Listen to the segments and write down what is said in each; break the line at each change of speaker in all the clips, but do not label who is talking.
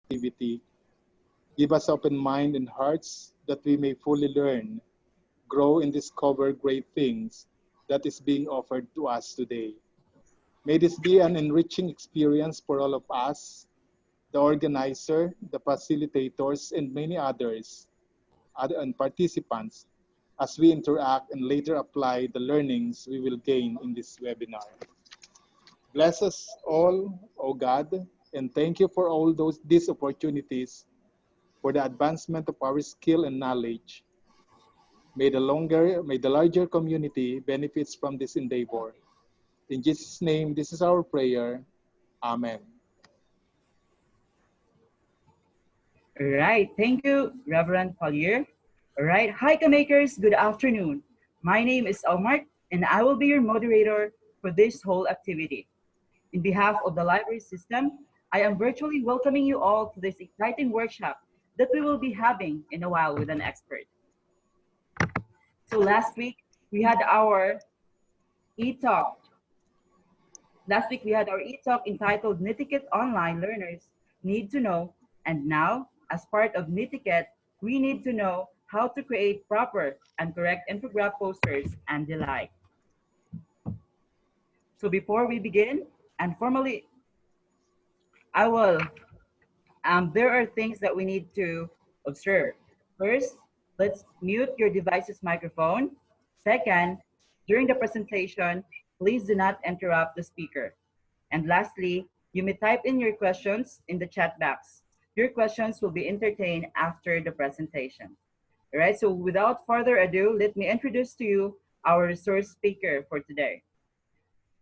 activity. Give us open mind and hearts that we may fully learn, grow, and discover great things that is being offered to us today. May this be an enriching experience for all of us, the organizer, the facilitators, and many others, and participants, as we interact and later apply the learnings we will gain in this webinar. Bless us all, O God, and thank you for all these opportunities for the advancement of our skill and knowledge. May the larger community benefits from this endeavor. In Jesus' name, this is our prayer. Amen.
All right, thank you, Reverend Collier. All right, hi, makers, good afternoon. My name is Omar, and I will be your moderator for this whole activity. In behalf of the library system, I am virtually welcoming you all to this exciting workshop that we will be having in a while with an expert. So last week, we had our e-talk. Last week, we had our e-talk entitled Netiquette Online Learners Need to Know. And now, as part of Netiquette, we need to know how to create proper and correct infographic posters and the like. So before we begin, and formally, there are things that we need to observe. First, let's mute your device's microphone. Second, during the presentation, please do not interrupt the speaker. And lastly, you may type in your questions in the chat box. Your questions will be entertained after the presentation. All right, so without further ado, let me introduce to you our resource speaker for today.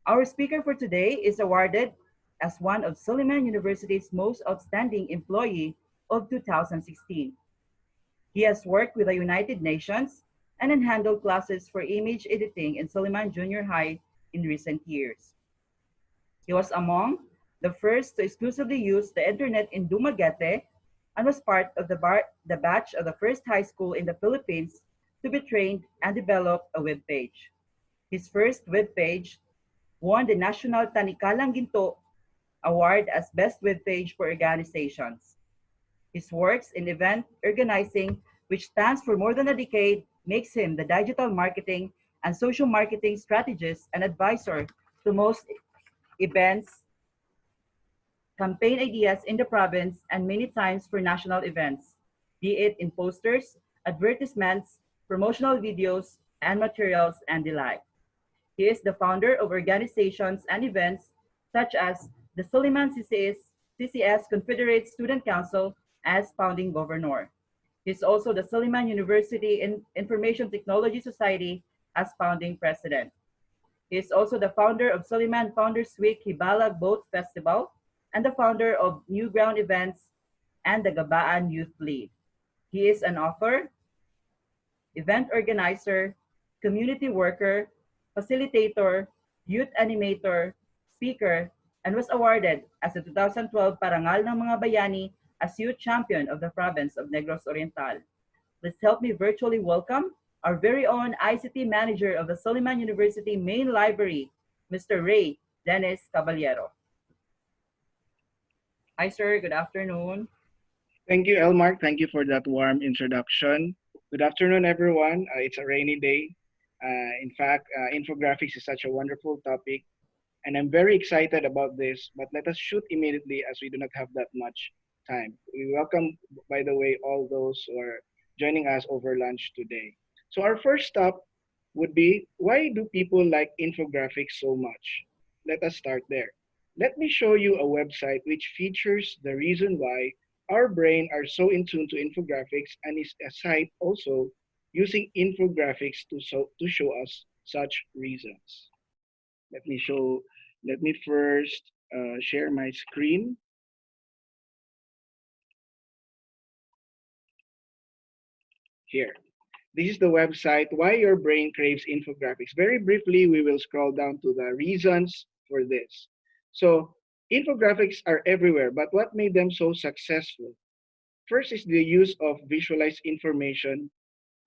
Our speaker for today is awarded as one of Suleiman University's most outstanding employee of 2016. He has worked with the United Nations and handled classes for image editing in Suleiman Junior High in recent years. He was among the first to exclusively use the internet in Dumaguete and was part of the batch of the first high school in the Philippines to be trained and develop a web page. His first web page won the National Tanikalang Ginto Award as Best Web Page for Organizations. His works in event organizing, which spans for more than a decade, makes him the digital marketing and social marketing strategist and advisor to most events, campaign ideas in the province, and many times for national events, be it in posters, advertisements, promotional videos, and materials, and the like. He is the founder of organizations and events such as the Suleiman CCS Confederate Student Council as founding governor. He is also the Suleiman University Information Technology Society as founding president. He is also the founder of Suleiman Founders Week Hibalag Boat Festival and the founder of New Ground Events and the Gabaan Youth League. He is an author, event organizer, community worker, facilitator, youth animator, speaker, and was awarded as the 2012 Parangal ng Mga Bayani as Youth Champion of the Province of Negros Oriental. Please help me virtually welcome our very own ICT Manager of the Suleiman University Main Library, Mr. Ray Dennis Caballero. Hi, sir. Good afternoon.
Thank you, Elmark. Thank you for that warm introduction. Good afternoon, everyone. It's a rainy day. In fact, infographics is such a wonderful topic, and I'm very excited about this, but let us shoot immediately as we do not have that much time. We welcome, by the way, all those who are joining us over lunch today. So our first stop would be, why do people like infographics so much? Let us start there. Let me show you a website which features the reason why our brain are so in tune to infographics, and is a site also using infographics to show us such reasons. Let me first share my screen. Here. This is the website, Why Your Brain Craves Infographics. Very briefly, we will scroll down to the reasons for this. So infographics are everywhere, but what made them so successful? First is the use of visualized information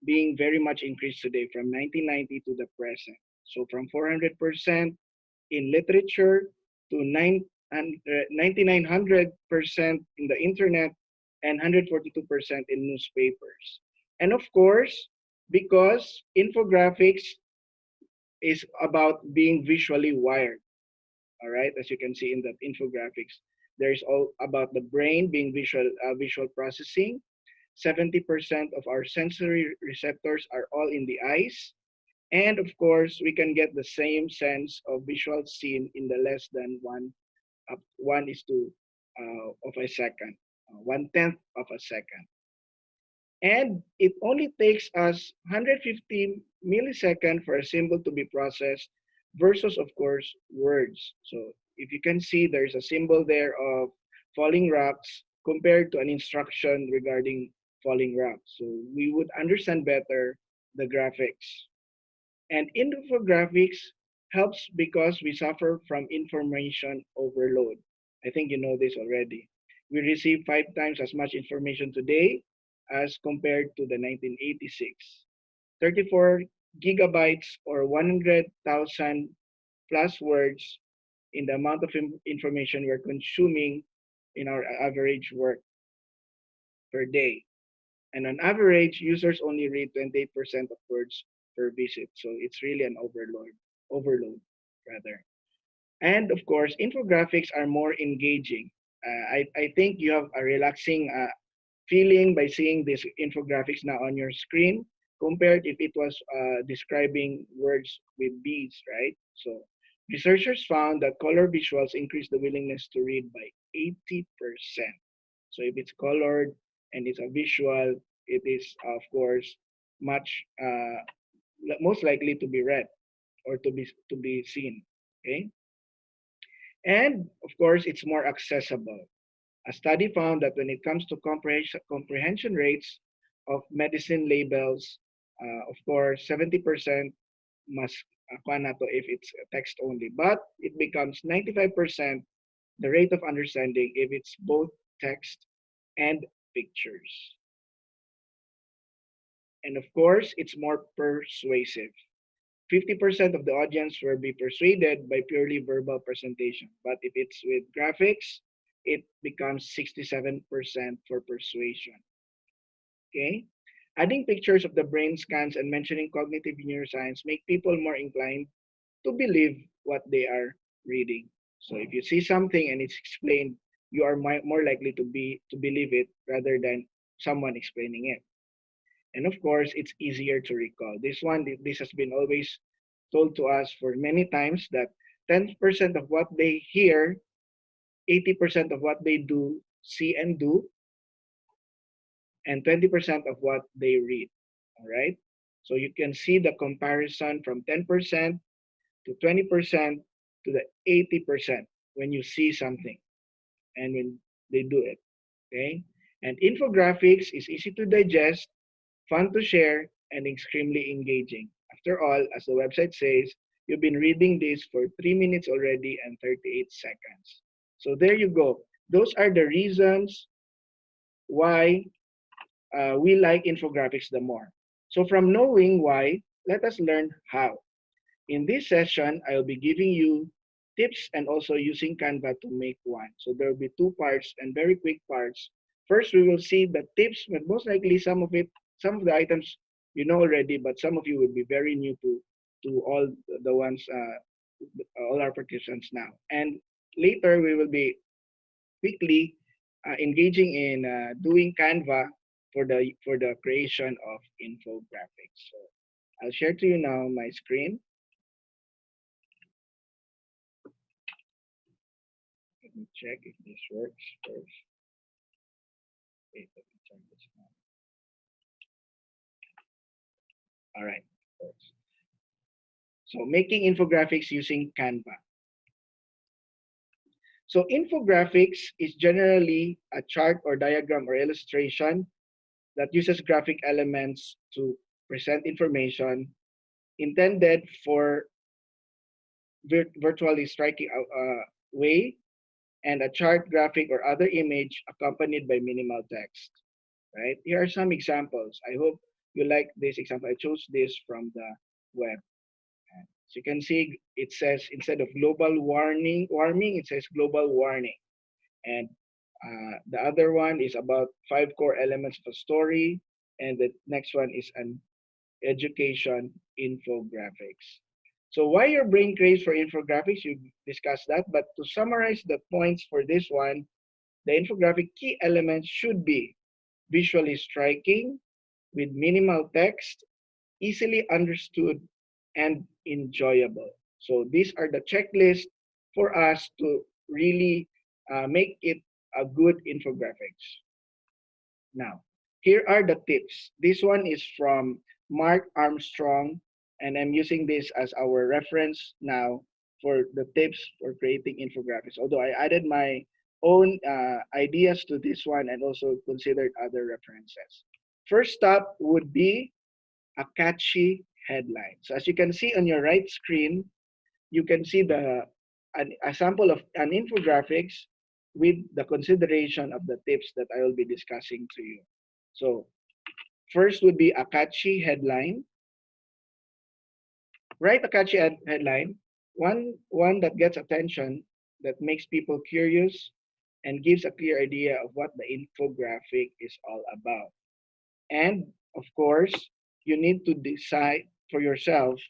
being very much increased today from 1990 to the present. So from 400% in literature to and 9,900% in the internet, and 142% in newspapers. And of course, because infographics is about being visually wired, all right, as you can see in that infographics, there's all about the brain being visual processing. 70% of our sensory receptors are all in the eyes. And of course, we can get the same sense of visual scene in the less than one is to of a second, 1/10 of a second. And it only takes us 150 milliseconds for a symbol to be processed versus, of course, words. So if you can see, there's a symbol there of falling rocks compared to an instruction regarding falling rocks. So we would understand better the graphics. And infographics helps because we suffer from information overload. I think you know this already. We receive 5 times as much information today as compared to the 1986. 34 gigabytes or 100,000 plus words in the amount of information we're consuming in our average work per day. And on average, users only read 28% of words per visit. So it's really an overload rather. And of course, infographics are more engaging. I think you have a relaxing feeling by seeing these infographics now on your screen compared if it was describing words with beads, right? So researchers found that color visuals increase the willingness to read by 80%. So if it's colored and it's a visual, it is of course much most likely to be read or to be seen. Okay, and of course it's more accessible. A study found that when it comes to comprehension rates of medicine labels, of course 70% must na to if it's text only, but it becomes 95% the rate of understanding if it's both text and pictures. And of course, it's more persuasive. 50% of the audience will be persuaded by purely verbal presentation. But if it's with graphics, it becomes 67% for persuasion. Okay? Adding pictures of the brain scans and mentioning cognitive neuroscience make people more inclined to believe what they are reading. So if you see something and it's explained, you are more likely to believe it rather than someone explaining it. And of course, it's easier to recall. This has been always told to us for many times that 10% of what they hear, 80% of what they do, see and do, and 20% of what they read. All right. So you can see the comparison from 10% to 20% to the 80% when you see something and when they do it. Okay. And infographics is easy to digest, fun to share, and extremely engaging. After all, as the website says, you've been reading this for 3 minutes already and 38 seconds. So there you go. Those are the reasons why we like infographics the more. So from knowing why, let us learn how. In this session, I'll be giving you tips and also using Canva to make one. So there will be 2 parts and very quick parts. First, we will see the tips, but most likely some of the items you know already, but some of you will be very new to all the ones, all our participants now. And later, we will be quickly engaging in doing Canva for the creation of infographics. So I'll share to you now my screen. Let me check if this works first. Okay, let me turn this on. All right, works. So making infographics using Canva. So infographics is generally a chart or diagram or illustration that uses graphic elements to present information intended for virtually striking way, and a chart, graphic, or other image accompanied by minimal text. Right? Here are some examples. I hope you like this example. I chose this from the web. So you can see it says instead of global warming, it says global warning. And the other one is about 5 core elements of a story. And the next one is an education infographics. So why your brain craves for infographics, you discussed that. But to summarize the points for this one, the infographic key elements should be visually striking with minimal text, easily understood, and enjoyable. So these are the checklist for us to really make it a good infographics. Now, here are the tips. This one is from Mark Armstrong, and I'm using this as our reference now for the tips for creating infographics. Although I added my own ideas to this one and also considered other references. First stop would be a catchy headline. So as you can see on your right screen, you can see a sample of an infographics with the consideration of the tips that I will be discussing to you. So first would be a catchy headline. Write a catchy headline, one that gets attention, that makes people curious, and gives a clear idea of what the infographic is all about. And of course, you need to decide for yourself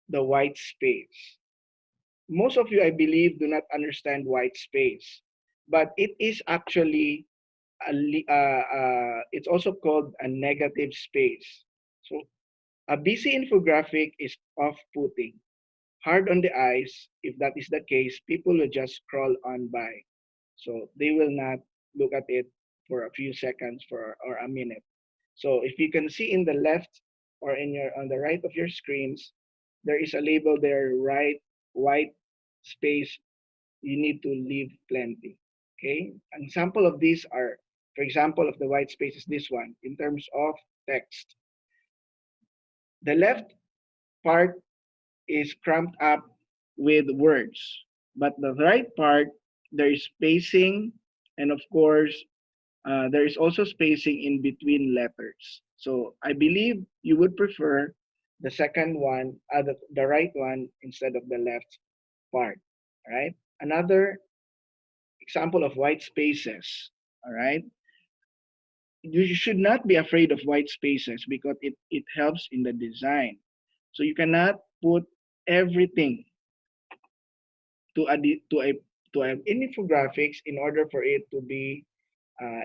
the white space. Most of you, I believe, do not understand white space, but it is actually it's also called a negative space. So a busy infographic is off-putting, hard on the eyes. If that is the case, people will just scroll on by. So they will not look at it for a few seconds or a minute. So if you can see in the left or on the right of your screens, there is a label there, right, white space. You need to leave plenty. Okay. An example of these are, for example, of the white space is this one in terms of text. The left part is cramped up with words, but the right part, there is spacing, and of course, there is also spacing in between letters. So I believe you would prefer the second one, the right one instead of the left part. All right. Another example of white spaces. All right. You should not be afraid of white spaces because it helps in the design. So you cannot put everything to a to a to an infographics in order for it to be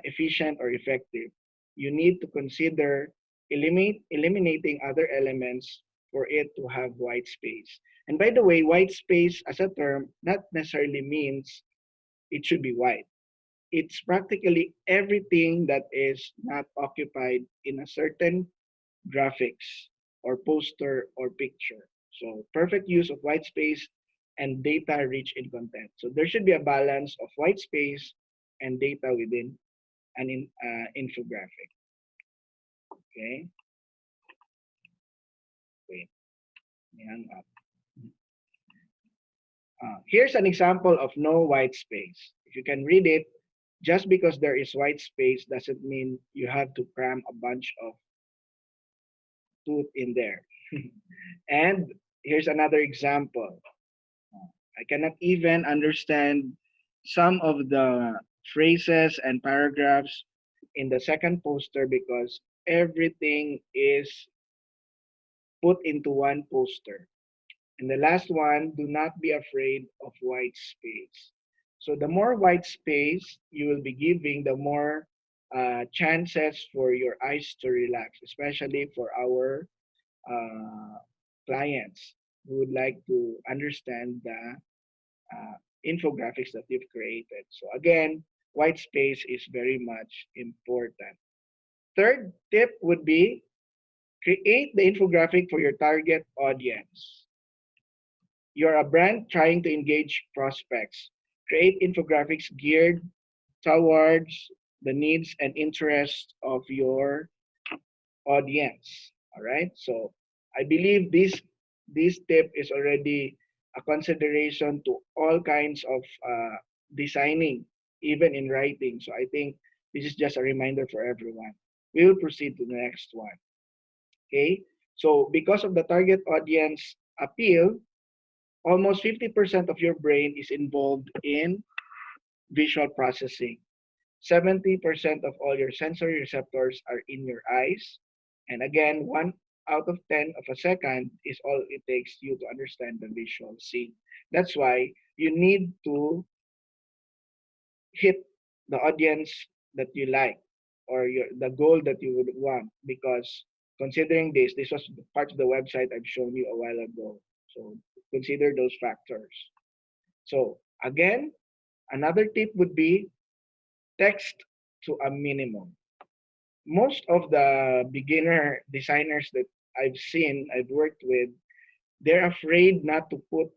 efficient or effective. You need to consider eliminating other elements for it to have white space. And by the way, white space as a term not necessarily means it should be white. It's practically everything that is not occupied in a certain graphics or poster or picture. So perfect use of white space and data rich in content. So there should be a balance of white space and data within an infographic. Okay, wait, hang up. Here's an example of no white space. If you can read it, just because there is white space doesn't mean you have to cram a bunch of tooth in there. And here's another example. I cannot even understand some of the phrases and paragraphs in the second poster because everything is put into one poster. And the last one, do not be afraid of white space. So the more white space you will be giving, the more chances for your eyes to relax, especially for our uh, clients who would like to understand the infographics that you've created. So again, white space is very much important. Third tip would be create the infographic for your target audience. You're a brand trying to engage prospects. Create infographics geared towards the needs and interests of your audience. All right. So I believe this tip is already a consideration to all kinds of designing, even in writing. So I think this is just a reminder for everyone. We will proceed to the next one. Okay. So because of the target audience appeal, almost 50% of your brain is involved in visual processing. 70% of all your sensory receptors are in your eyes. And again, 1 out of 10 of a second is all it takes you to understand the visual scene. That's why you need to hit the audience that you like, or the goal that you would want, because considering this was part of the website I've shown you a while ago. So consider those factors. So again, another tip would be text to a minimum. Most of the beginner designers that I've worked with, they're afraid not to put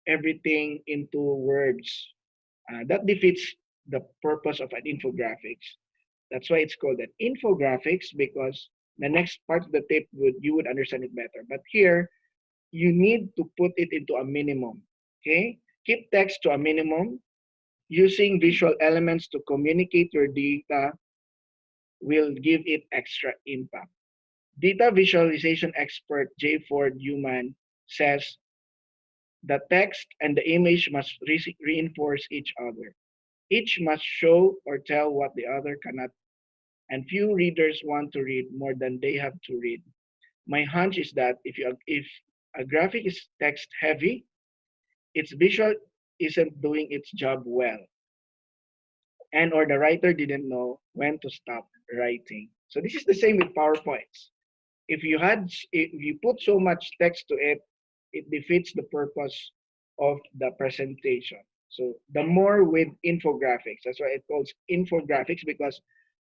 everything into words. That defeats the purpose of an infographics. That's why it's called an infographics, because the next part of the tip you would understand it better. But here, you need to put it into a minimum. Okay? Keep text to a minimum. Using visual elements to communicate your data will give it extra impact. Data visualization expert J. Ford Newman says the text and the image must reinforce each other. Each must show or tell what the other cannot, and few readers want to read more than they have to read. My hunch is that if a graphic is text heavy, its visual isn't doing its job well, and or the writer didn't know when to stop writing. So this is the same with PowerPoints. If you put so much text to it, it defeats the purpose of the presentation. So the more with infographics, that's why it calls infographics, because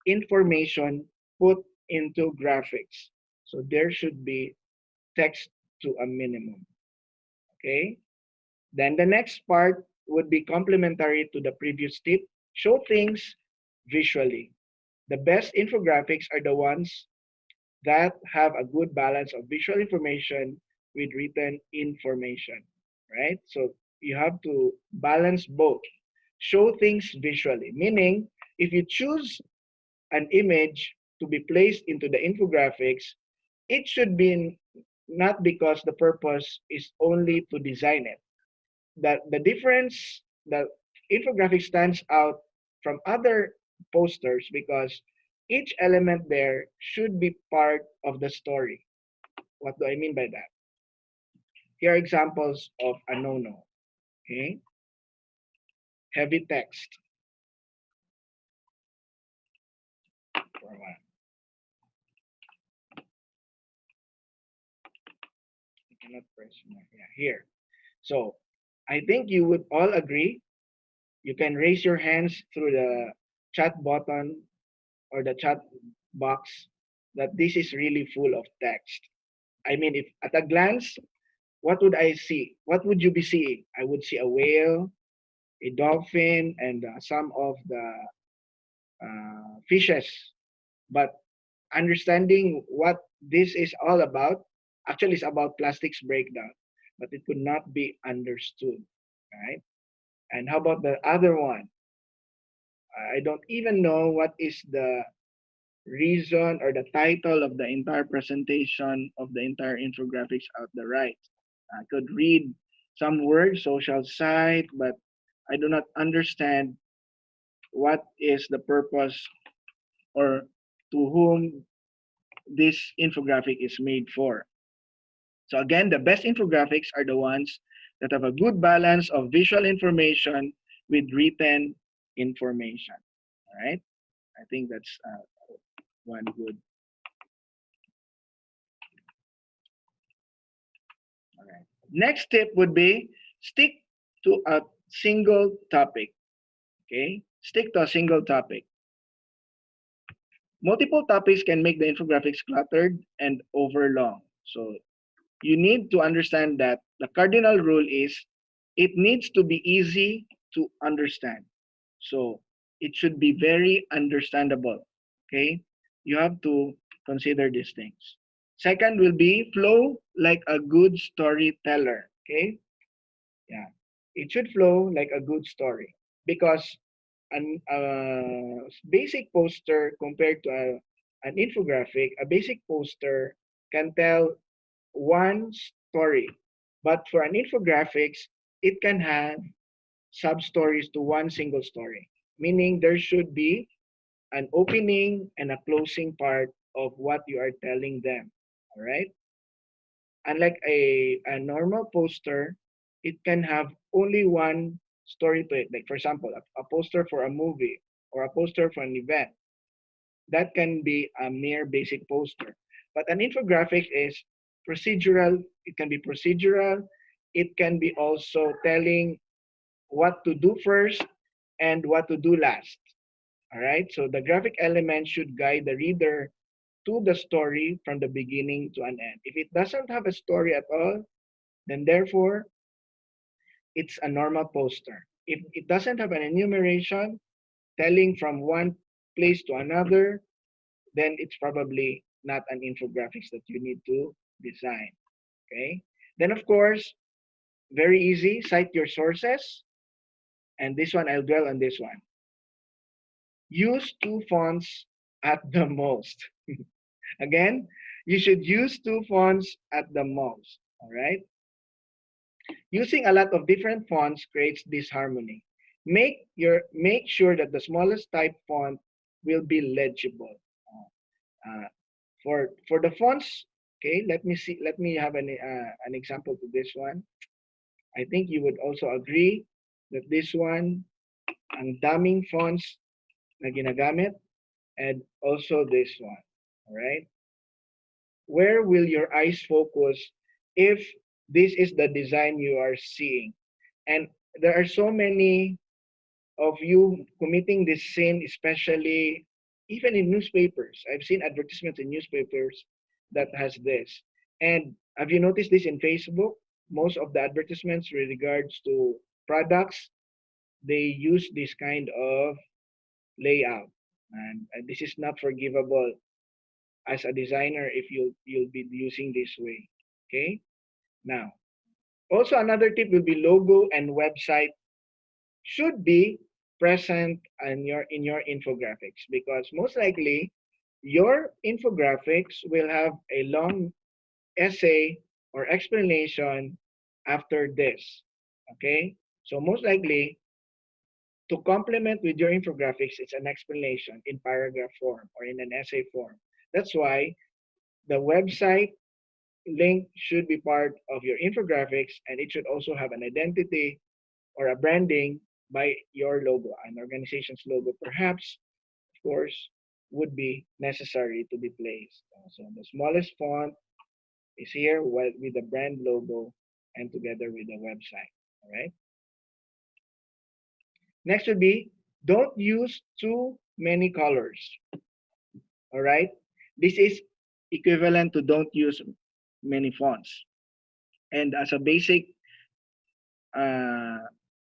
information put into graphics. So there should be text to a minimum. Okay. Then the next part would be complementary to the previous tip. Show things visually. The best infographics are the ones that have a good balance of visual information with written information, right? So you have to balance both. Show things visually, meaning if you choose an image to be placed into the infographics, it should be not because the purpose is only to design it. That the difference, the infographic stands out from other posters because each element there should be part of the story. What do I mean by that? Here are examples of a no-no. Okay, heavy text. For one, I cannot press more. Yeah, here. So I think you would all agree. You can raise your hands through the chat button or the chat box that this is really full of text. I mean, if at a glance, what would I see? What would you be seeing? I would see a whale, a dolphin, and some of the fishes. But understanding what this is all about, actually, is about plastics breakdown, but it could not be understood, right? And how about the other one? I don't even know what is the reason or the title of the entire presentation of the entire infographics out the right. I could read some words, social site, but I do not understand what is the purpose or to whom this infographic is made for. So again, the best infographics are the ones that have a good balance of visual information with written information. All right, I think that's one good. All right. Next tip would be stick to a single topic. Okay, stick to a single topic. Multiple topics can make the infographics cluttered and overlong. So you need to understand that the cardinal rule is it needs to be easy to understand. So it should be very understandable. Okay, you have to consider these things. Second will be flow like a good storyteller. Okay, yeah, it should flow like a good story because an basic poster compared to an infographic, a basic poster can tell one story. But for an infographics, it can have sub stories to one single story, meaning there should be an opening and a closing part of what you are telling them. All right. Unlike a normal poster, it can have only one story to it. Like, for example, a poster for a movie or a poster for an event. That can be a mere basic poster. But an infographic is procedural. It can be procedural. It can be also telling what to do first and what to do last. All right. So the graphic element should guide the reader to the story from the beginning to an end. If it doesn't have a story at all, then therefore it's a normal poster. If it doesn't have an enumeration telling from one place to another, then it's probably not an infographics that you need to design. Okay. Then of course, very easy, cite your sources. And this one, I'll dwell on this one. Use two fonts at the most. Again, you should use two fonts at the most. All right. Using a lot of different fonts creates disharmony. Make sure that the smallest type font will be legible. Uh, for the fonts, okay, let me see. Let me have an example to this one. I think you would also agree that this one, ang daming fonts na ginagamit, and also this one. All right. Where will your eyes focus if this is the design you are seeing? And there are so many of you committing this sin, especially even in newspapers. I've seen advertisements in newspapers that has this. And have you noticed this in Facebook? Most of the advertisements with regards to products, they use this kind of layout. And this is not forgivable as a designer if you'll be using this way. Okay? Now, also another tip will be logo and website should be present in your infographics, because most likely your infographics will have a long essay or explanation after this. Okay? So most likely to complement with your infographics, it's an explanation in paragraph form or in an essay form. That's why the website link should be part of your infographics, and it should also have an identity or a branding by your logo, an organization's logo, perhaps, of course, would be necessary to be placed. So the smallest font is here with the brand logo and together with the website. All right. Next would be don't use too many colors. All right. This is equivalent to don't use many fonts. And as a basic uh,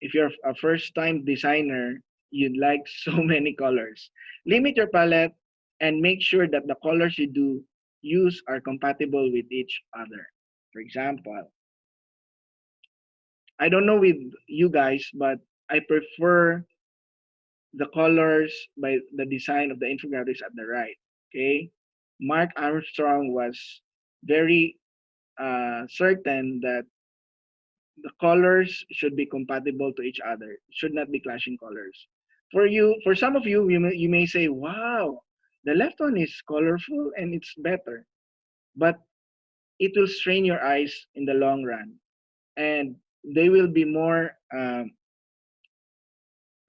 if you're a first time designer, you'd like so many colors. Limit your palette and make sure that the colors you do use are compatible with each other. For example, I don't know with you guys, but I prefer the colors by the design of the infographics at the right. Okay. Mark Armstrong was very certain that the colors should be compatible to each other. It should not be clashing colors. For some of you, you may say, wow, the left one is colorful and it's better. But it will strain your eyes in the long run. And they will be more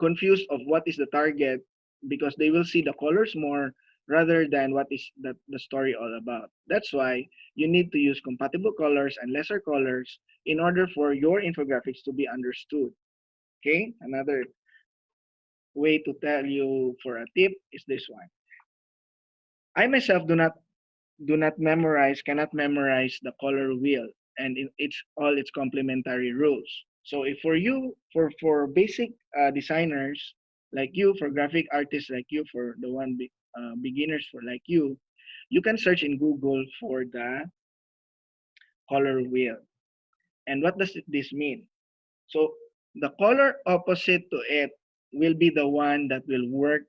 confused of what is the target, because they will see the colors more rather than what is the story all about. That's why you need to use compatible colors and lesser colors in order for your infographics to be understood. Okay, another way to tell you for a tip is this one. I myself cannot memorize the color wheel and it's all its complementary rules. So if for you, for basic designers like you, for graphic artists like you, for the beginners for like you can search in Google for the color wheel. And what does this mean? So the color opposite to it will be the one that will work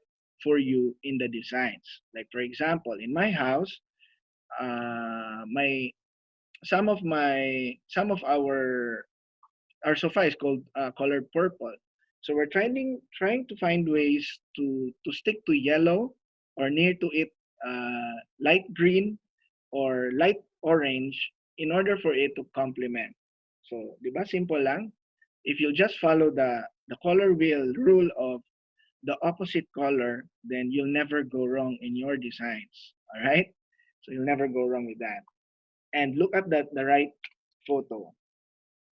for you in the designs. Like for example, in my house, my some of our sofa is called colored purple. So we're trying to find ways to stick to yellow or near to it, light green or light orange, in order for it to complement. So, di ba, simple lang? If you just follow the color wheel rule of the opposite color, then you'll never go wrong in your designs. All right? So you'll never go wrong with that. And look at the right photo.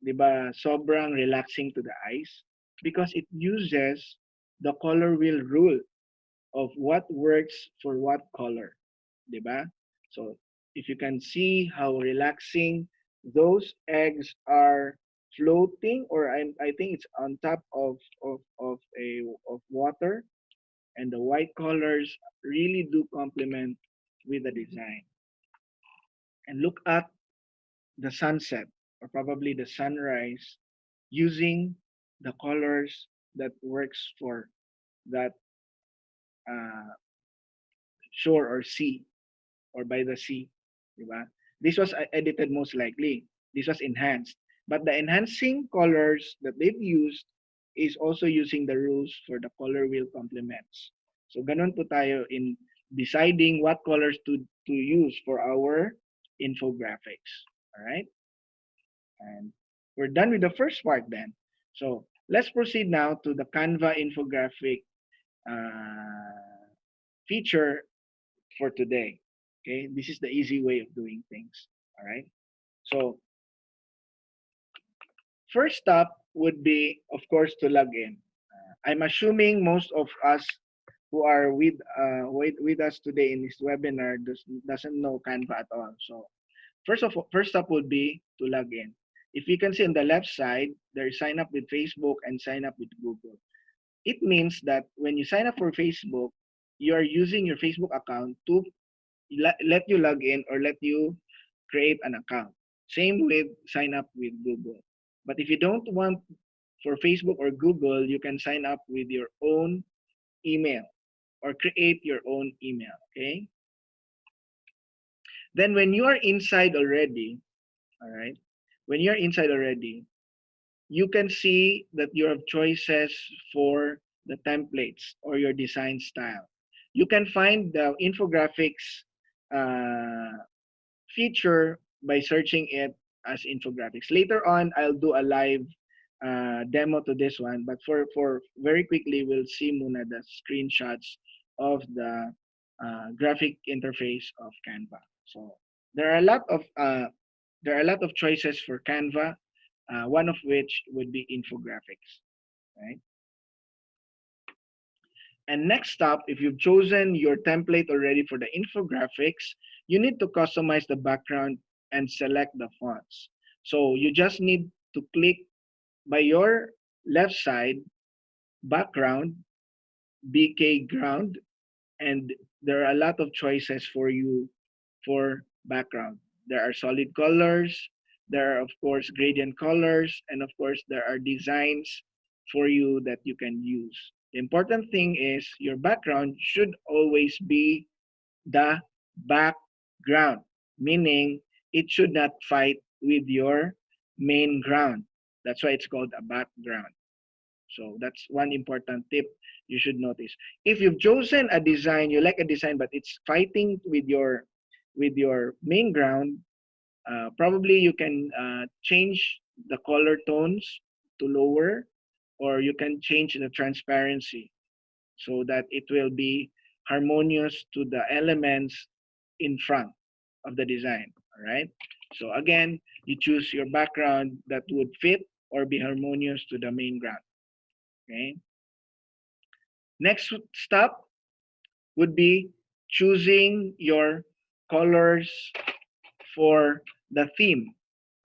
'Di ba? Sobrang relaxing to the eyes because it uses the color wheel rule of what works for what color. 'Di ba? So if you can see how relaxing those eggs are floating, or I think it's on top of water, and the white colors really do complement with the design. And look at the sunset, or probably the sunrise, using the colors that works for that uh, shore or sea, or by the sea, di ba? This was edited most likely. This was enhanced. But the enhancing colors that they've used is also using the rules for the color wheel complements. So ganun po tayo in deciding what colors to use for our infographics. All right? And we're done with the first part then. So let's proceed now to the Canva infographic uh, feature for today. Okay, this is the easy way of doing things. All right. So first step would be, of course, to log in. I'm assuming most of us who are with us today in this webinar doesn't know Canva at all. So first step would be to log in. If you can see on the left side, there is sign up with Facebook and sign up with Google. It means that when you sign up for Facebook, you are using your Facebook account to let you log in or let you create an account. Same with sign up with Google. But if you don't want for Facebook or Google, you can sign up with your own email or create your own email. Okay. Then when you are inside already, all right, when you're inside already, you can see that you have choices for the templates or your design style. You can find the infographics feature by searching it as infographics. Later on, I'll do a live demo to this one, but for very quickly, we'll see muna the screenshots of the graphic interface of Canva. So there are a lot of choices for Canva, one of which would be infographics, right? And next up, if you've chosen your template already for the infographics, you need to customize the background and select the fonts. So you just need to click by your left side, background, BK ground, and there are a lot of choices for you for background. There are solid colors, there are of course gradient colors, and of course there are designs for you that you can use. The important thing is your background should always be the background, meaning it should not fight with your main ground. That's why it's called a background. So that's one important tip you should notice. If you've chosen a design, you like a design, but it's fighting with your main ground, probably you can change the color tones to lower, or you can change the transparency so that it will be harmonious to the elements in front of the design. All right. So again, you choose your background that would fit or be harmonious to the main ground. Okay. Next step would be choosing your colors for the theme,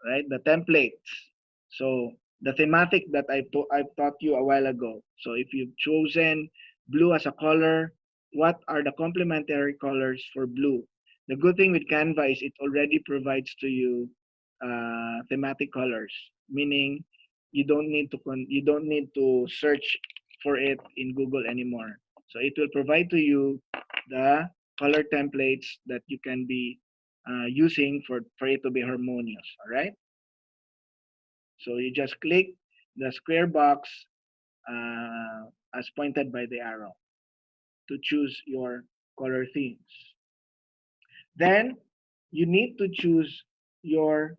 right? The templates. So the thematic that I've taught you a while ago. So if you've chosen blue as a color, what are the complementary colors for blue? The good thing with Canva is it already provides to you thematic colors, meaning you don't need to search for it in Google anymore. So it will provide to you the color templates that you can be using for it to be harmonious. All right. So you just click the square box as pointed by the arrow to choose your color themes. Then you need to choose your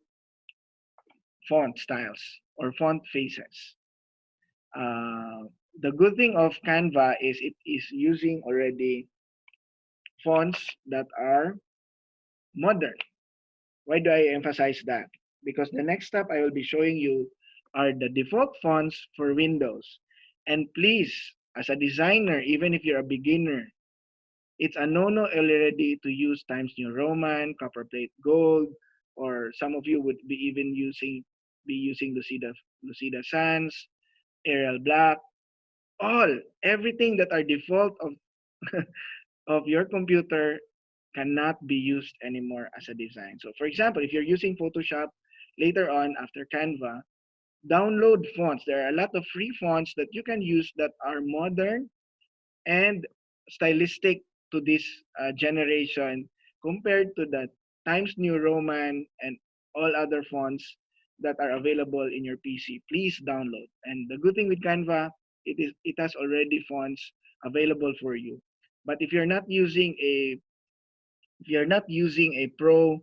font styles or font faces. The good thing of Canva is it is using already fonts that are modern. Why do I emphasize that? Because the next step I will be showing you are the default fonts for Windows. And please, as a designer, even if you're a beginner, it's a no-no already to use Times New Roman, Copperplate Gold, or some of you would be even using Lucida Sans, Arial Black, all everything that are default of of your computer cannot be used anymore as a design. So for example, if you're using Photoshop later on after Canva, download fonts. There are a lot of free fonts that you can use that are modern and stylistic to this generation compared to the Times New Roman and all other fonts that are available in your PC. Please download. And the good thing with Canva, it has already fonts available for you. But if you're not using a pro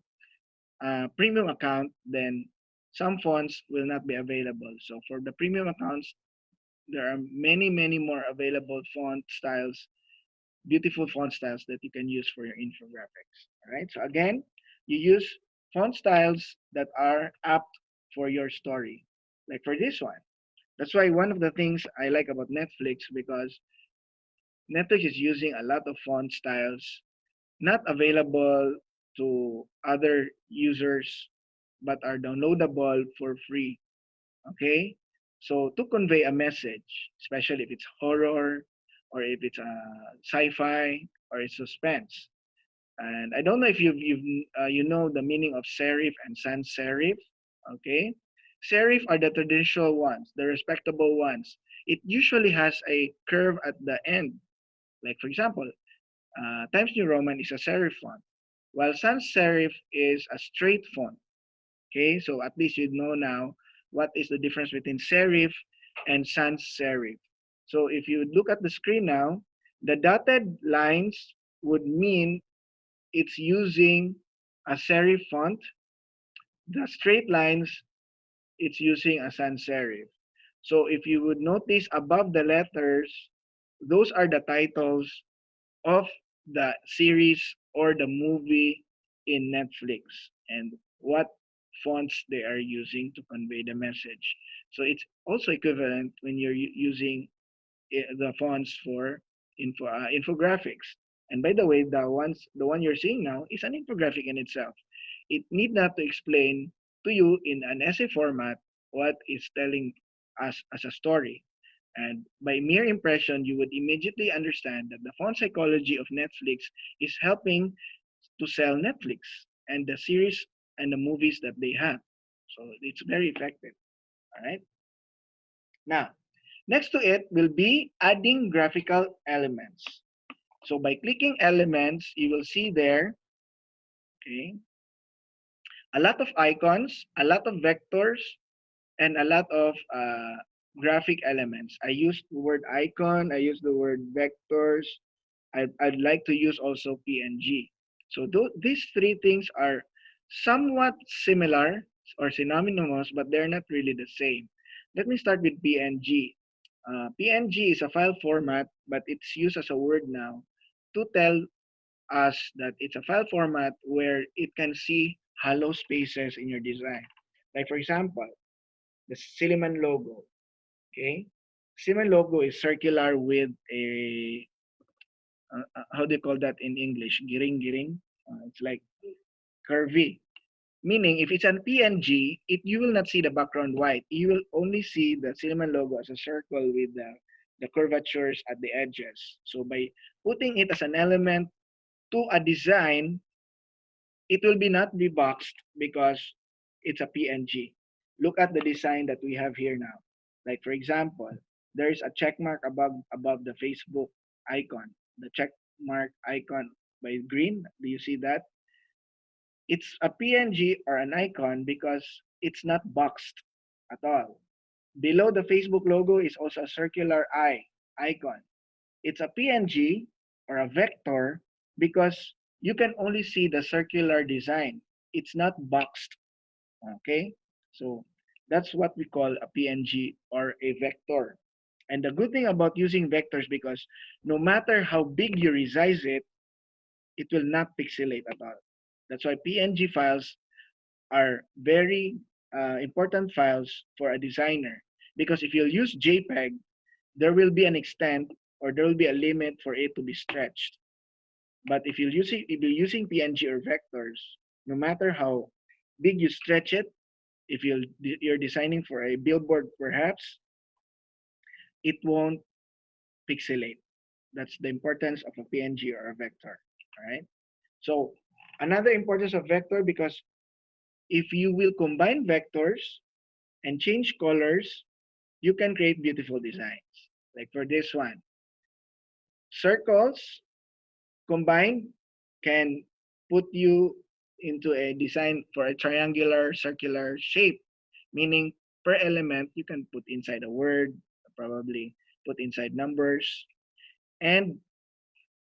premium account, then some fonts will not be available. So for the premium accounts, there are many more available font styles, beautiful font styles that you can use for your infographics. All right. So again, you use font styles that are apt for your story. Like for this one. That's why one of the things I like about Netflix, because Netflix is using a lot of font styles not available to other users but are downloadable for free. Okay? So to convey a message, especially if it's horror or if it's sci-fi or it's suspense. And I don't know if you know the meaning of serif and sans serif. Okay? Serif are the traditional ones, the respectable ones. It usually has a curve at the end. Like for example, Times New Roman is a serif font, while sans serif is a straight font. Okay, so at least you know now what is the difference between serif and sans serif. So if you look at the screen now, the dotted lines would mean it's using a serif font. The straight lines, it's using a sans serif. So if you would notice above the letters, those are the titles of the series or the movie in Netflix and what fonts they are using to convey the message. So it's also equivalent when you're using the fonts for infographics. And by the way, the one you're seeing now is an infographic in itself. It need not to explain to you in an essay format what is telling us as a story. And by mere impression, you would immediately understand that the font psychology of Netflix is helping to sell Netflix and the series and the movies that they have. So it's very effective. All right. Now, next to it will be adding graphical elements. So by clicking elements, you will see there, okay, a lot of icons, a lot of vectors, and a lot of graphic elements. I use the word icon, I use the word vectors. I'd like to use also PNG. So these three things are somewhat similar or synonymous, but they're not really the same. Let me start with PNG. PNG is a file format, but it's used as a word now to tell us that it's a file format where it can see hollow spaces in your design. Like for example, the Silliman logo. Okay, Silliman logo is circular with a how do you call that in English? Giring. It's like curvy. Meaning, if it's an PNG, you will not see the background white. You will only see the Silliman logo as a circle with the curvatures at the edges. So by putting it as an element to a design, it will be not be boxed because it's a PNG. Look at the design that we have here now. Like for example, there is a check mark above the Facebook icon. The check mark icon by green. Do you see that? It's a PNG or an icon because it's not boxed at all. Below the Facebook logo is also a circular eye icon. It's a PNG or a vector because you can only see the circular design. It's not boxed. Okay? So that's what we call a PNG or a vector. And the good thing about using vectors, because no matter how big you resize it, it will not pixelate at all. That's why PNG files are very important files for a designer. Because if you use JPEG, there will be an extent or there will be a limit for it to be stretched. But if you're using PNG or vectors, no matter how big you stretch it, if you're designing for a billboard perhaps, it won't pixelate. That's the importance of a PNG or a vector. All right. So another importance of vector, because if you will combine vectors and change colors, you can create beautiful designs. Like for this one, circles combined can put you into a design for a triangular circular shape, meaning per element you can put inside a word, probably put inside numbers. And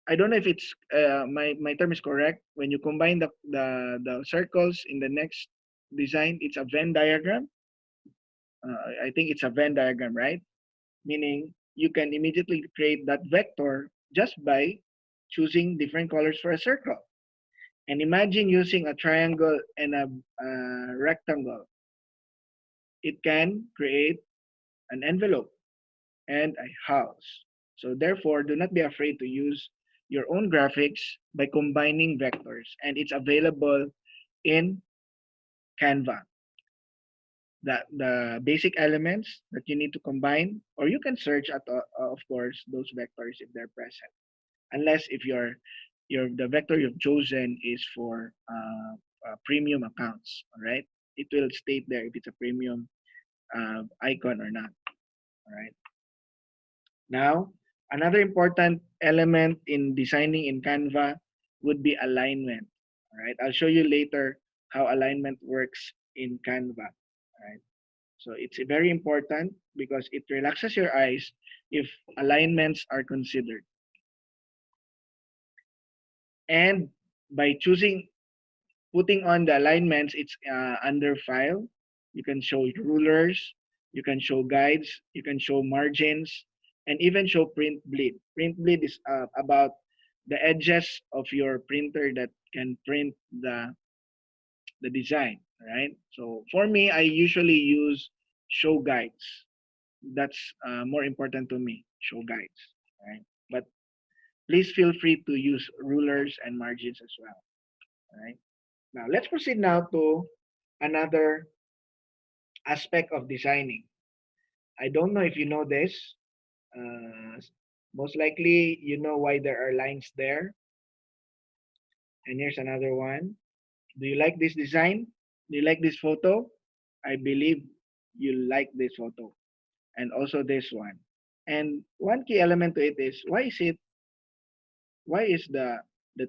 I don't know if it's my term is correct. When you combine the circles in the next design, it's a Venn diagram. I think it's a Venn diagram, right? Meaning you can immediately create that vector just by choosing different colors for a circle. And imagine using a triangle and a rectangle. It can create an envelope and a house. So therefore, do not be afraid to use your own graphics by combining vectors. And it's available in Canva. The basic elements that you need to combine, or you can search at of course those vectors if they're present. Unless if your the vector you've chosen is for premium accounts, all right? It will state there if it's a premium icon or not, all right? Now, another important element in designing in Canva would be alignment, all right? I'll show you later how alignment works in Canva, all right? So it's very important because it relaxes your eyes if alignments are considered. And by choosing putting on the alignments, it's under file. You can show rulers, you can show guides, you can show margins, and even show print bleed. Print bleed is about the edges of your printer that can print the design, right? So for me, I usually use show guides. That's more important to me, show guides, right? But please feel free to use rulers and margins as well, right? Now, let's proceed now to another aspect of designing. I don't know if you know this. Uh, Most likely, you know why there are lines there. And here's another one. Do you like this design? Do you like this photo? I believe you like this photo. And also this one. And one key element to it is why is the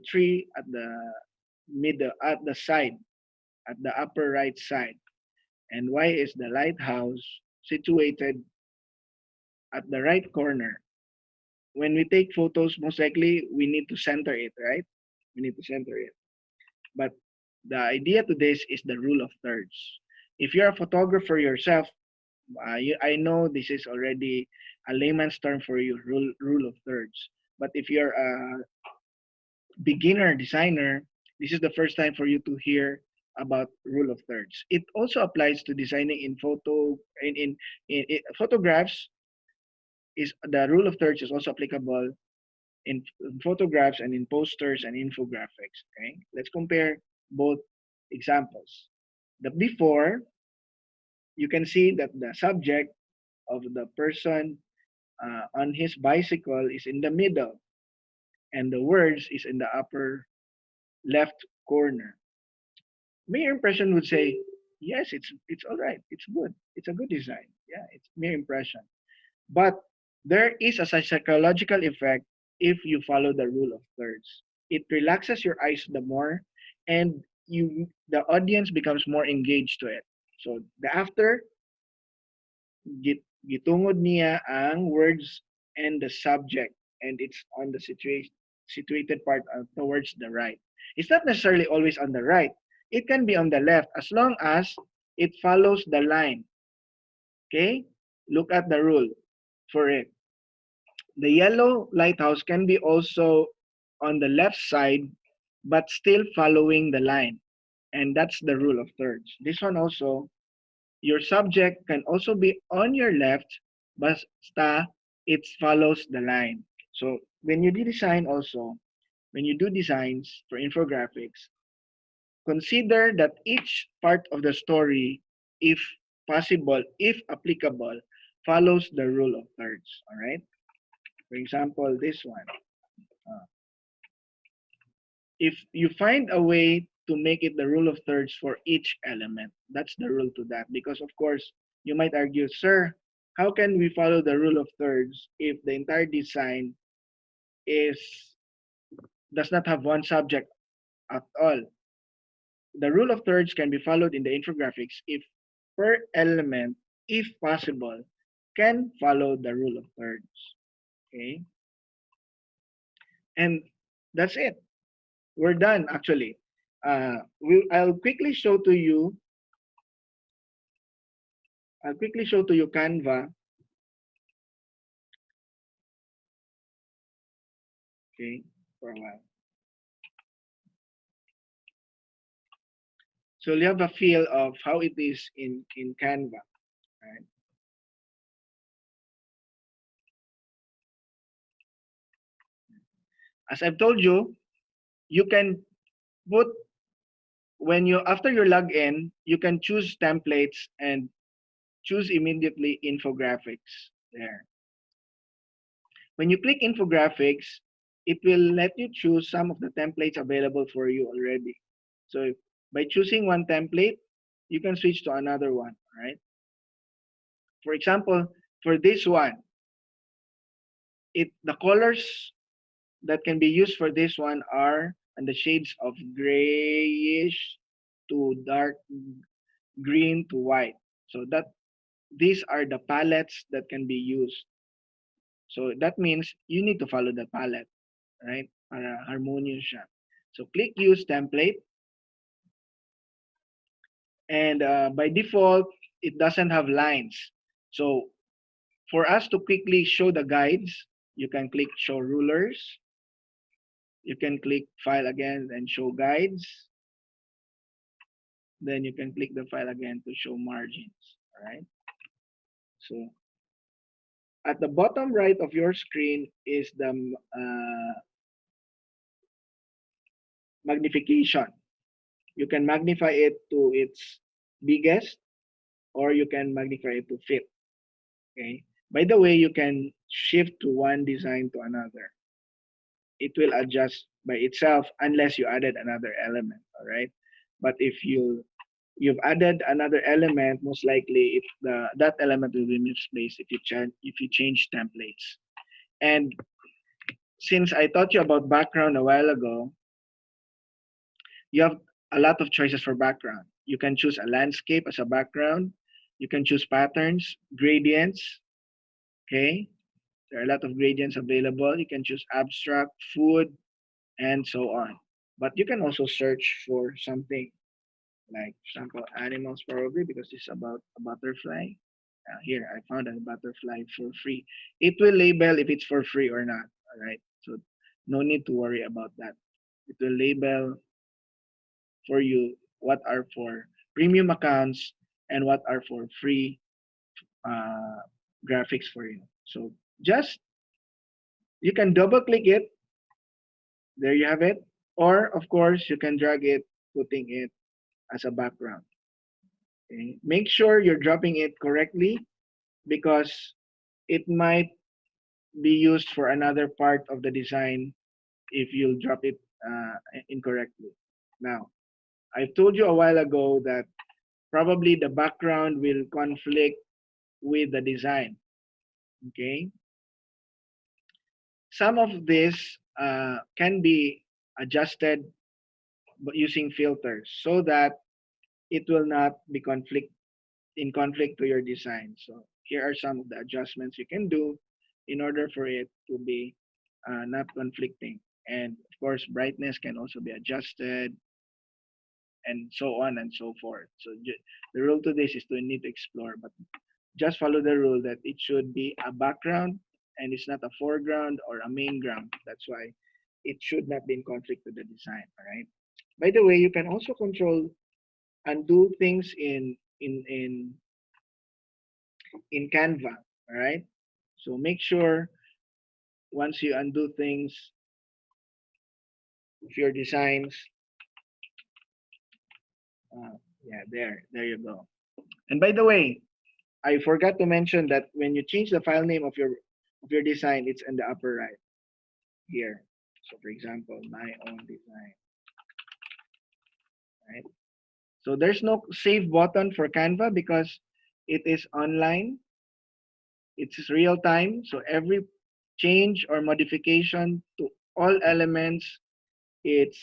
tree at the middle at the side, at the upper right side? And why is the lighthouse situated at the right corner? When we take photos, most likely we need to center it, right? We need to center it. But the idea to this is the rule of thirds. If you're a photographer yourself, I know this is already a layman's term for you, rule of thirds. But if you're a beginner designer, this is the first time for you to hear about rule of thirds. It also applies to designing in in photographs. Is the rule of thirds is also applicable in photographs and in posters and infographics. Okay, let's compare both examples. The before, you can see that the subject of the person on his bicycle is in the middle, and the words is in the upper left corner. Mere impression would say, yes, it's all right, it's good, it's a good design. Yeah, it's mere impression. But there is a psychological effect if you follow the rule of thirds. It relaxes your eyes the more, and the audience becomes more engaged to it. So the after, gitungod niya ang words and the subject, and it's on the situated part towards the right. It's not necessarily always on the right. It can be on the left as long as it follows the line. Okay? Look at the rule for it. The yellow lighthouse can be also on the left side, but still following the line. And that's the rule of thirds. This one also, your subject can also be on your left, basta it follows the line. So when you design also, when you do designs for infographics, consider that each part of the story, if possible, if applicable, follows the rule of thirds. All right. For example, this one. Uh, if you find a way to make it the rule of thirds for each element, that's the rule to that. Because of course, you might argue, sir, how can we follow the rule of thirds if the entire design is does not have one subject at all? The rule of thirds can be followed in the infographics if per element, if possible, can follow the rule of thirds. Okay? And that's it. We're done actually. I'll quickly show to you. I'll quickly show to you Canva. Okay, for a while. So you have a feel of how it is in Canva. Right? As I've told you, you can put when you after you log in, you can choose templates and choose immediately infographics there. When you click infographics, it will let you choose some of the templates available for you already. So by choosing one template, you can switch to another one, right? For example, for this one, the colors that can be used for this one are in the shades of grayish to dark green to white. So that these are the palettes that can be used. So that means you need to follow the palette, right? Para harmonious siya. So click use template. And by default, it doesn't have lines. So for us to quickly show the guides, you can click show rulers. You can click file again and show guides. Then you can click the file again to show margins. All right. So at the bottom right of your screen is the magnification. You can magnify it to its biggest, or you can magnify it to fit. Okay. By the way, you can shift to one design to another. It will adjust by itself unless you added another element. All right. But if you've added another element, most likely that element will be misplaced if you change templates. And since I taught you about background a while ago, you have a lot of choices for background. You can choose a landscape as a background. You can choose patterns, gradients. Okay, there are a lot of gradients available. You can choose abstract, food, and so on. But you can also search for something like, for example, animals probably, because it's about a butterfly. Here, I found a butterfly for free. It will label if it's for free or not. All right, so no need to worry about that. It will label for you what are for premium accounts and what are for free uh, graphics for you. So just you can double click it. There you have it. Or of course you can drag it, putting it as a background. Okay. Make sure you're dropping it correctly because it might be used for another part of the design if you drop it incorrectly. Now, I told you a while ago that probably the background will conflict with the design. Okay. Some of this can be adjusted using filters so that it will not be conflict to your design. So here are some of the adjustments you can do in order for it to be not conflicting. And of course, brightness can also be adjusted and so on and so forth. So the rule to this is to need to explore, but just follow the rule that it should be a background and it's not a foreground or a main ground. That's why it should not be in conflict with the design. All right. By the way, you can also control and do things in Canva. All right. So make sure once you undo things of your designs, yeah, there you go. And by the way, I forgot to mention that when you change the file name of your design, it's in the upper right here. So for example, my own design, right? So there's no save button for Canva because it is online. It's real time. So every change or modification to all elements, it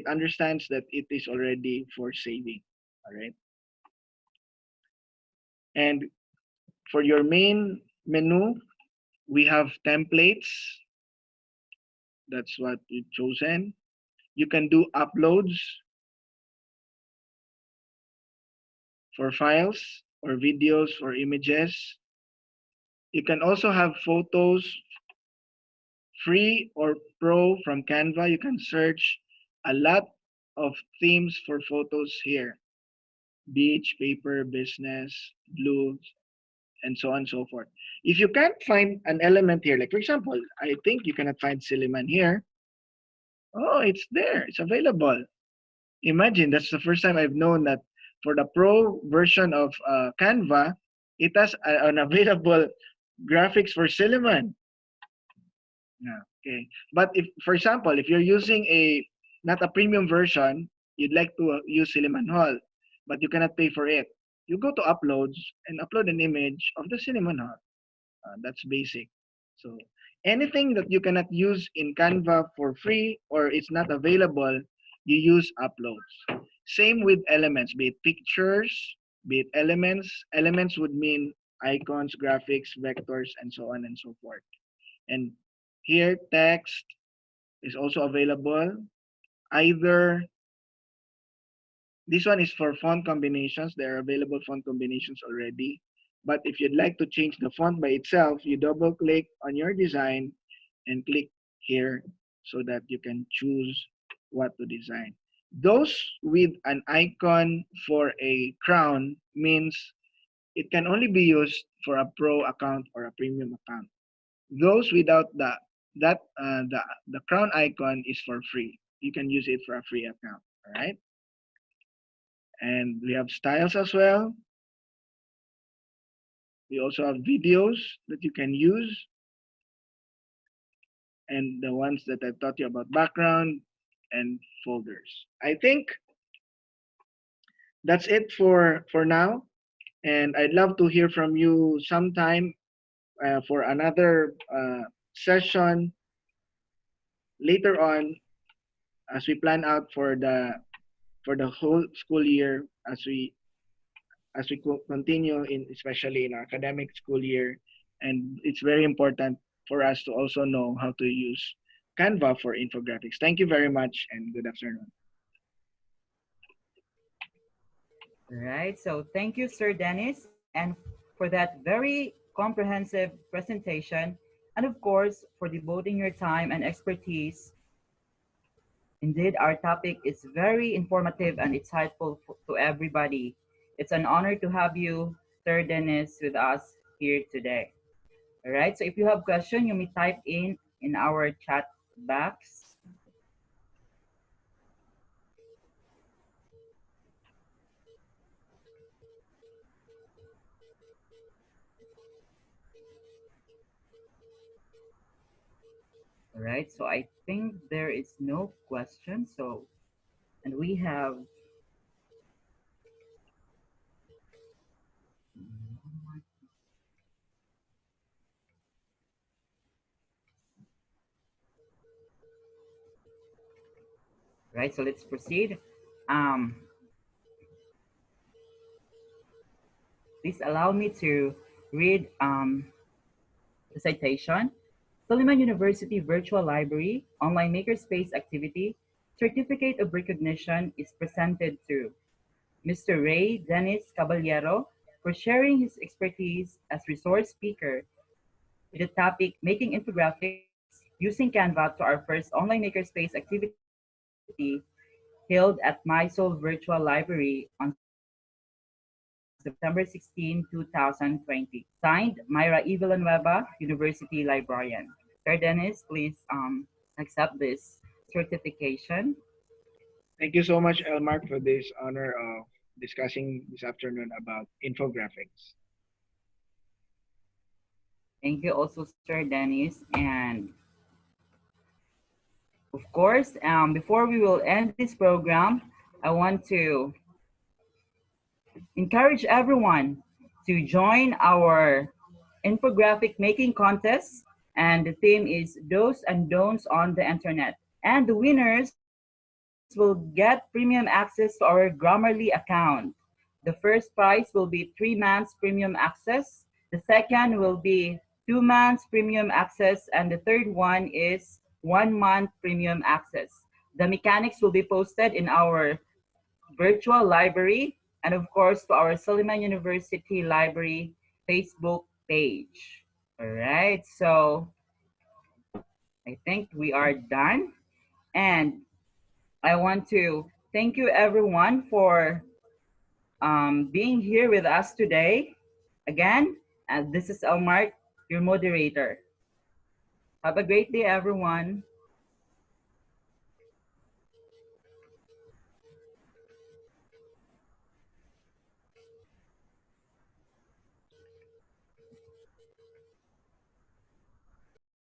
understands that it is already for saving. All right. And for your main menu, we have templates. That's what we've chosen. You can do uploads for files or videos or images. You can also have photos, free or pro from Canva. You can search a lot of themes for photos here. Beach, paper, business, blue, and so on and so forth. If you can't find an element here, like for example, I think you cannot find Silliman here. Oh, it's there. It's available. Imagine that's the first time I've known that for the pro version of Canva, it has an available graphics for Silliman. Yeah, okay. But if, for example, if you're using a not a premium version, you'd like to use Silliman Hall, but you cannot pay for it, you go to uploads and upload an image of the Silliman Hall. That's basic. So anything that you cannot use in Canva for free or it's not available, you use uploads. Same with elements, be it pictures, be it elements. Elements would mean icons, graphics, vectors, and so on and so forth. And here, text is also available. Either this one is for font combinations. There are available font combinations already. But if you'd like to change the font by itself, you double click on your design and click here so that you can choose what to design. Those with an icon for a crown means it can only be used for a pro account or a premium account. Those without the crown icon is for free. You can use it for a free account. All right. And we have styles as well. We also have videos that you can use, and the ones that I taught you about background and folders. I think that's it for now. And I'd love to hear from you sometime for another session later on as we plan out for the whole school year as we continue in especially in our academic school year, and it's very important for us to also know how to use Canva for infographics. Thank you very much and good afternoon.
Right. So thank you, Sir Dennis, and for that very comprehensive presentation, and of course, for devoting your time and expertise. Indeed, our topic is very informative and insightful to everybody. It's an honor to have you, Sir Dennis, with us here today. All right. So if you have question, you may type in our chat box. All right. So I think there is no question. So, and we have, right. So let's proceed. um, please allow me to read the citation. Suleiman University Virtual Library Online Makerspace Activity Certificate of Recognition is presented to Mr. Ray Dennis Caballero for sharing his expertise as resource speaker with the topic Making Infographics Using Canva to our first online makerspace activity held at mySOUL Virtual Library on September 16, 2020. Signed, Myra Evelyn Weba, University Librarian. Sir Dennis, please accept this certification.
Thank you so much, Elmark, for this honor of discussing this afternoon about infographics.
Thank you also, Sir Dennis. And of course, before we will end this program, I want to encourage everyone to join our infographic making contest. And the theme is Do's and Don'ts on the Internet. And the winners will get premium access to our Grammarly account. The first prize will be 3 months premium access. The second will be 2 months premium access. And the third one is 1 month premium access. The mechanics will be posted in our virtual library and of course to our Suleiman University Library Facebook page. All right, so I think we are done. And I want to thank you everyone for being here with us today. Again, and this is Elmark, your moderator. Have a great day, everyone.